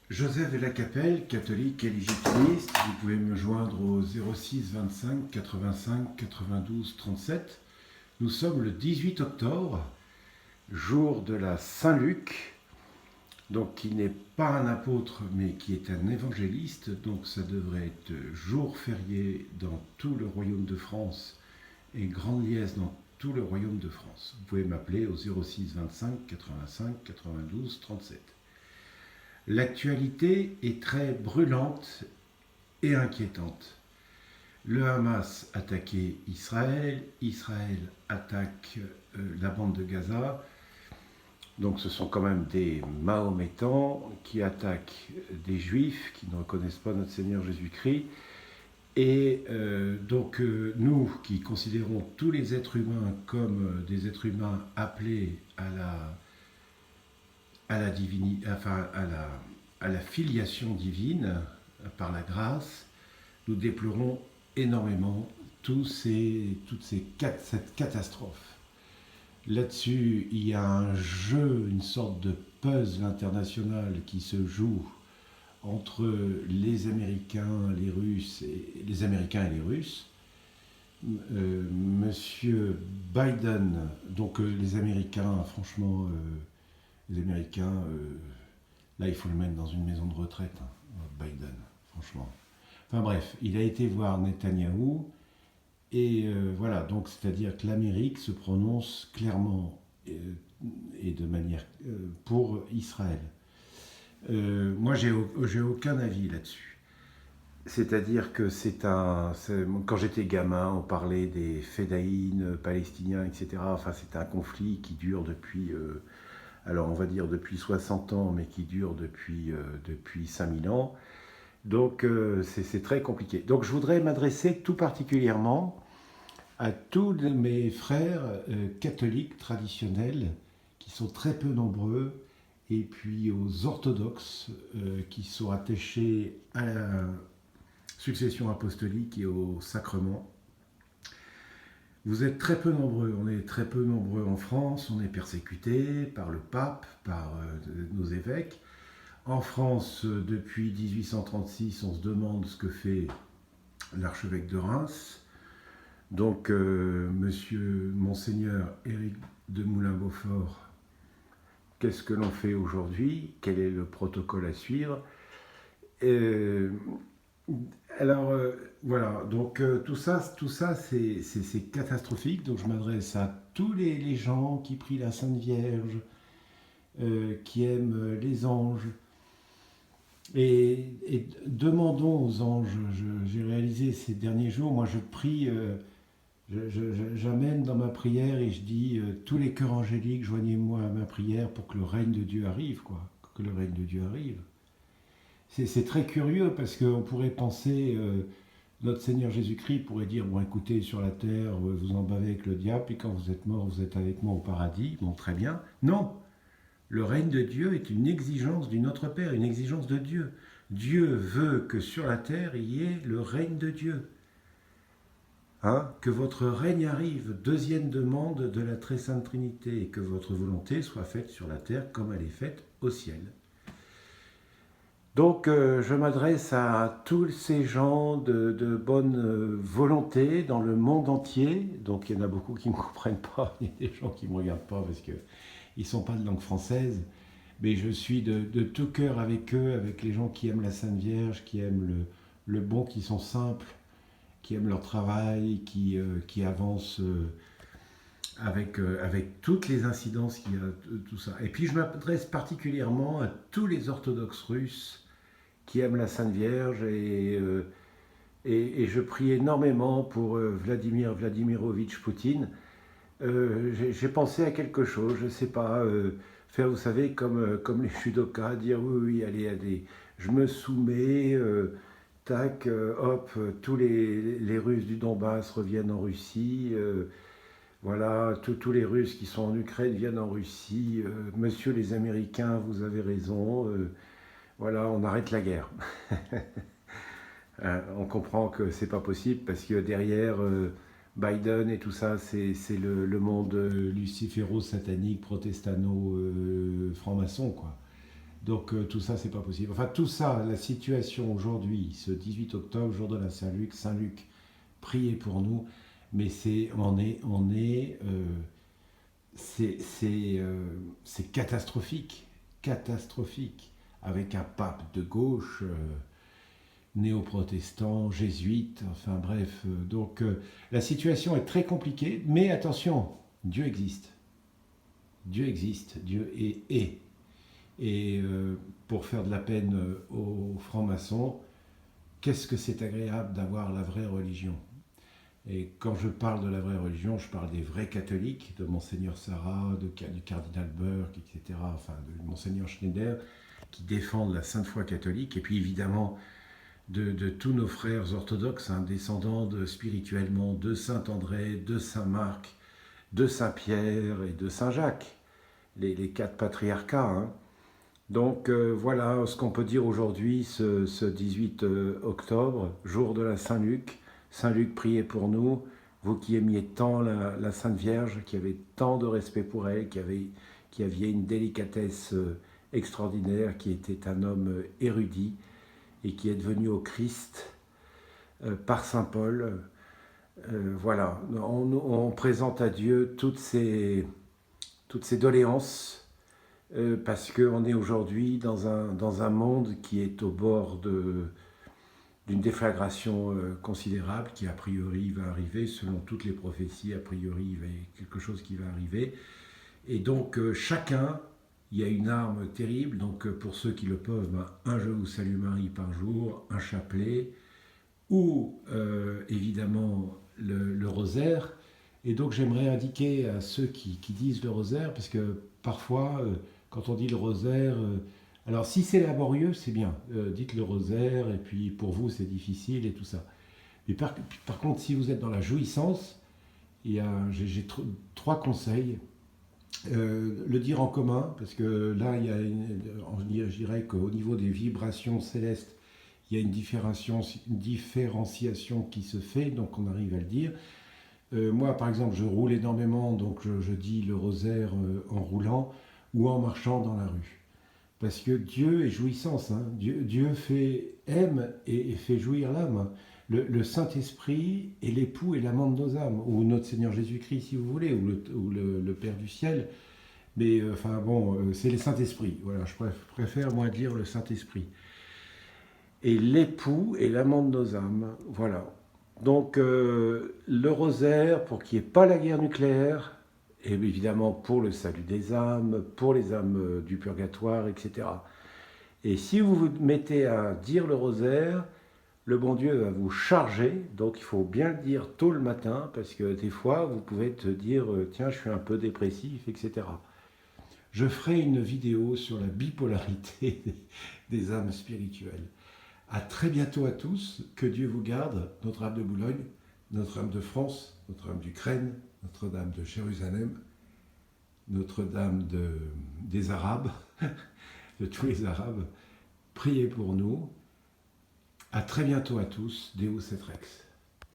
Joseph de la Capelle, catholique et légitimiste. Vous pouvez me joindre au 06 25 85 92 37. Nous sommes le 18 octobre, jour de la Saint-Luc, donc qui n'est pas un apôtre mais qui est un évangéliste. Donc ça devrait être jour férié dans tout le royaume de France et grande liesse dans tout le royaume de France. Vous pouvez m'appeler au 06 25 85 92 37. L'actualité est très brûlante et inquiétante. Le Hamas attaquait Israël, Israël attaque la bande de Gaza. Donc ce sont quand même des Mahométans qui attaquent des Juifs qui ne reconnaissent pas notre Seigneur Jésus-Christ. Et nous qui considérons tous les êtres humains comme des êtres humains appelés à la filiation divine par la grâce, nous déplorons énormément cette catastrophe. Là-dessus, il y a un jeu, une sorte de puzzle international qui se joue entre les Américains, les Russes et les Américains et les Russes. Monsieur Biden, donc les Américains, franchement, les Américains, là il faut le mettre dans une maison de retraite, hein, Biden, franchement. Enfin bref, il a été voir Netanyahou, et voilà, donc c'est-à-dire que l'Amérique se prononce clairement et de manière pour Israël. Moi j'ai aucun avis là-dessus. C'est-à-dire que quand j'étais gamin, on parlait des fédayines palestiniens, etc. Enfin, c'est un conflit qui dure depuis, alors on va dire depuis 60 ans, mais qui dure depuis 5000 ans. Donc c'est très compliqué. Donc je voudrais m'adresser tout particulièrement à tous mes frères catholiques traditionnels, qui sont très peu nombreux, et puis aux orthodoxes qui sont attachés à la succession apostolique et au sacrement. Vous êtes très peu nombreux, on est très peu nombreux en France, on est persécutés par le pape, par nos évêques. En France, depuis 1836, on se demande ce que fait l'archevêque de Reims. Donc, Monseigneur Éric de Moulin-Beaufort, qu'est-ce que l'on fait aujourd'hui? Quel est le protocole à suivre? Voilà, donc tout ça c'est catastrophique. Donc je m'adresse à tous les gens qui prient la Sainte Vierge, qui aiment les anges. Et demandons aux anges, j'ai réalisé ces derniers jours, moi je prie, j'amène dans ma prière et je dis tous les cœurs angéliques, joignez-moi à ma prière pour que le règne de Dieu arrive, quoi. Que le règne de Dieu arrive. C'est très curieux parce qu'on pourrait penser, notre Seigneur Jésus-Christ pourrait dire, bon écoutez, sur la terre, vous en bavez avec le diable, et quand vous êtes mort, vous êtes avec moi au paradis. Bon, très bien. Non, le règne de Dieu est une exigence du Notre Père, une exigence de Dieu. Dieu veut que sur la terre, il y ait le règne de Dieu. Hein? Que votre règne arrive, deuxième demande de la très sainte Trinité, et que votre volonté soit faite sur la terre comme elle est faite au ciel. Donc je m'adresse à tous ces gens de bonne volonté dans le monde entier. Donc il y en a beaucoup qui ne me comprennent pas, il y a des gens qui ne me regardent pas parce qu'ils ne sont pas de langue française. Mais je suis de tout cœur avec eux, avec les gens qui aiment la Sainte Vierge, qui aiment le bon, qui sont simples, qui aiment leur travail, qui avancent avec toutes les incidences qu'il y a, tout ça. Et puis je m'adresse particulièrement à tous les orthodoxes russes qui aiment la Sainte Vierge et je prie énormément pour Vladimir Vladimirovitch Poutine. J'ai pensé à quelque chose, je ne sais pas, faire, vous savez, comme les judokas, dire oui, allez, je me soumets, tac, hop, tous les Russes du Donbass reviennent en Russie, voilà, tous les Russes qui sont en Ukraine viennent en Russie, monsieur les Américains, vous avez raison, voilà, on arrête la guerre. On comprend que c'est pas possible parce que derrière Biden et tout ça, c'est le monde luciféro, satanique, protestano, franc-maçon, quoi. Donc tout ça, c'est pas possible. Enfin, tout ça, la situation aujourd'hui, ce 18 octobre, jour de la Saint-Luc, priez pour nous. Mais c'est catastrophique, catastrophique, avec un pape de gauche, néo-protestant, jésuite, enfin bref. Donc la situation est très compliquée, mais attention, Dieu existe. Dieu existe, Dieu est. Et pour faire de la peine aux francs-maçons, qu'est-ce que c'est agréable d'avoir la vraie religion. Et quand je parle de la vraie religion, je parle des vrais catholiques, de Monseigneur Sarah, du cardinal Burke, etc., enfin de Monseigneur Schneider, qui défendent la sainte foi catholique, et puis évidemment de tous nos frères orthodoxes, hein, descendants spirituellement de Saint André, de Saint Marc, de Saint Pierre et de Saint Jacques, les quatre patriarcats. Hein. Donc voilà ce qu'on peut dire aujourd'hui, ce 18 octobre, jour de la Saint-Luc. Saint-Luc, priez pour nous, vous qui aimiez tant la Sainte Vierge, qui avez tant de respect pour elle, qui aviez une délicatesse extraordinaire, qui était un homme érudit et qui est devenu au Christ par Saint Paul. Voilà, on présente à Dieu toutes ces doléances parce qu'on est aujourd'hui dans un monde qui est au bord d'une déflagration considérable qui a priori va arriver, selon toutes les prophéties, a priori il y a quelque chose qui va arriver. Et donc chacun, il y a une arme terrible, donc pour ceux qui le peuvent, un Je vous salue Marie par jour, un chapelet, ou évidemment le rosaire. Et donc j'aimerais indiquer à ceux qui disent le rosaire, parce que parfois, quand on dit le rosaire, alors si c'est laborieux, c'est bien, dites le rosaire, et puis pour vous c'est difficile et tout ça. Mais par contre, si vous êtes dans la jouissance, j'ai trois conseils. Le dire en commun, parce que là, je dirais qu'au niveau des vibrations célestes, il y a une différenciation qui se fait, donc on arrive à le dire. Moi, par exemple, je roule énormément, donc je dis le rosaire en roulant ou en marchant dans la rue. Parce que Dieu est jouissance, hein. Dieu aime et fait jouir l'âme. Le Saint-Esprit est l'époux et l'amant de nos âmes, ou notre Seigneur Jésus-Christ, si vous voulez, ou le Père du ciel. Mais enfin bon, c'est le Saint-Esprit. Voilà, je préfère moi dire le Saint-Esprit. Et l'époux et l'amant de nos âmes, voilà. Donc le rosaire, pour qu'il n'y ait pas la guerre nucléaire, et évidemment pour le salut des âmes, pour les âmes du purgatoire, etc. Et si vous vous mettez à dire le rosaire, le bon Dieu va vous charger, donc il faut bien le dire tôt le matin, parce que des fois, vous pouvez te dire, tiens, je suis un peu dépressif, etc. Je ferai une vidéo sur la bipolarité des âmes spirituelles. À très bientôt à tous, que Dieu vous garde, notre âme de Boulogne, notre âme de France, notre âme d'Ukraine, Notre-Dame de Jérusalem, Notre-Dame des Arabes, de tous les Arabes. Priez pour nous. À très bientôt à tous. Deus et Rex.